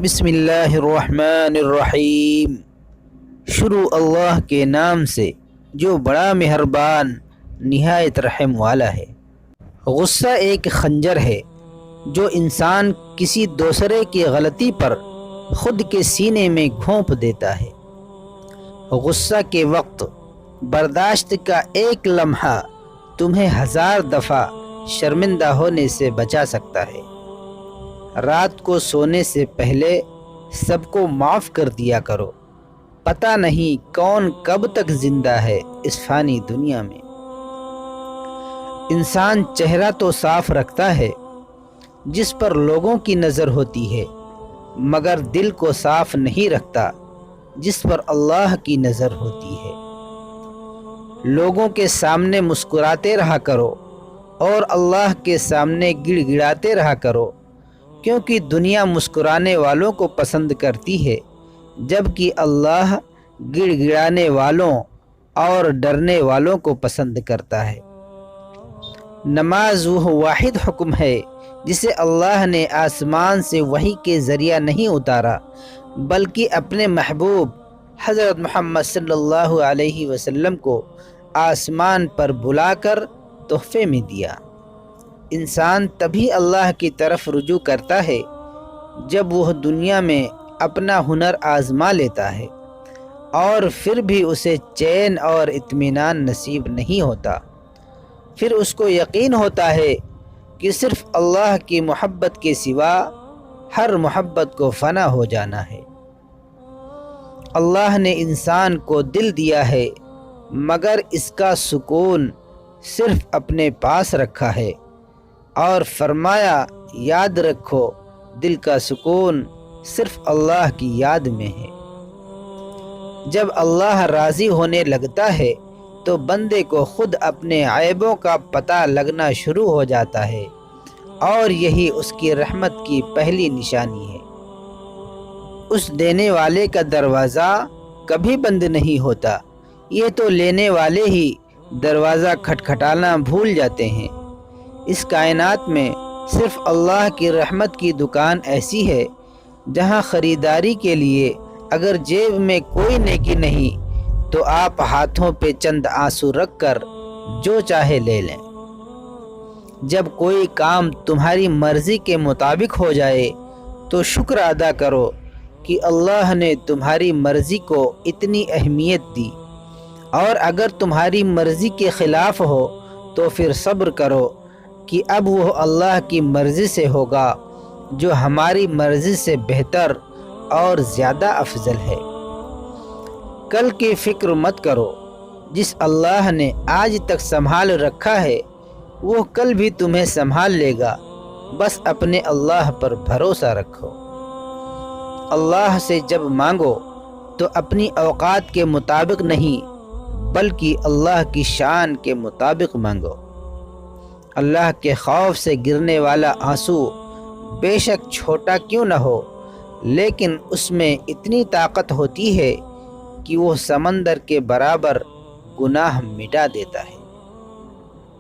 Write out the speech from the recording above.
بسم اللہ الرحمن الرحیم۔ شروع اللہ کے نام سے جو بڑا مہربان نہایت رحم والا ہے۔ غصہ ایک خنجر ہے جو انسان کسی دوسرے کی غلطی پر خود کے سینے میں گھونپ دیتا ہے۔ غصہ کے وقت برداشت کا ایک لمحہ تمہیں 1000 دفعہ شرمندہ ہونے سے بچا سکتا ہے۔ رات کو سونے سے پہلے سب کو معاف کر دیا کرو، پتہ نہیں کون کب تک زندہ ہے اس فانی دنیا میں۔ انسان چہرہ تو صاف رکھتا ہے جس پر لوگوں کی نظر ہوتی ہے، مگر دل کو صاف نہیں رکھتا جس پر اللہ کی نظر ہوتی ہے۔ لوگوں کے سامنے مسکراتے رہا کرو اور اللہ کے سامنے گڑ گڑاتے رہا کرو، کیونکہ دنیا مسکرانے والوں کو پسند کرتی ہے جبکہ اللہ گڑ گڑانے والوں اور ڈرنے والوں کو پسند کرتا ہے۔ نماز وہ واحد حکم ہے جسے اللہ نے آسمان سے وحی کے ذریعہ نہیں اتارا بلکہ اپنے محبوب حضرت محمد صلی اللہ علیہ وسلم کو آسمان پر بلا کر تحفے میں دیا۔ انسان تبھی اللہ کی طرف رجوع کرتا ہے جب وہ دنیا میں اپنا ہنر آزما لیتا ہے اور پھر بھی اسے چین اور اطمینان نصیب نہیں ہوتا۔ پھر اس کو یقین ہوتا ہے کہ صرف اللہ کی محبت کے سوا ہر محبت کو فنا ہو جانا ہے۔ اللہ نے انسان کو دل دیا ہے مگر اس کا سکون صرف اپنے پاس رکھا ہے، اور فرمایا یاد رکھو دل کا سکون صرف اللہ کی یاد میں ہے۔ جب اللہ راضی ہونے لگتا ہے تو بندے کو خود اپنے عیبوں کا پتہ لگنا شروع ہو جاتا ہے، اور یہی اس کی رحمت کی پہلی نشانی ہے۔ اس دینے والے کا دروازہ کبھی بند نہیں ہوتا، یہ تو لینے والے ہی دروازہ کھٹکھٹانا بھول جاتے ہیں۔ اس کائنات میں صرف اللہ کی رحمت کی دکان ایسی ہے جہاں خریداری کے لیے اگر جیب میں کوئی نیکی نہیں تو آپ ہاتھوں پہ چند آنسو رکھ کر جو چاہے لے لیں۔ جب کوئی کام تمہاری مرضی کے مطابق ہو جائے تو شکر ادا کرو کہ اللہ نے تمہاری مرضی کو اتنی اہمیت دی، اور اگر تمہاری مرضی کے خلاف ہو تو پھر صبر کرو کہ اب وہ اللہ کی مرضی سے ہوگا جو ہماری مرضی سے بہتر اور زیادہ افضل ہے۔ کل کی فکر مت کرو، جس اللہ نے آج تک سنبھال رکھا ہے وہ کل بھی تمہیں سنبھال لے گا، بس اپنے اللہ پر بھروسہ رکھو۔ اللہ سے جب مانگو تو اپنی اوقات کے مطابق نہیں بلکہ اللہ کی شان کے مطابق مانگو۔ اللہ کے خوف سے گرنے والا آنسو بے شک چھوٹا کیوں نہ ہو لیکن اس میں اتنی طاقت ہوتی ہے کہ وہ سمندر کے برابر گناہ مٹا دیتا ہے۔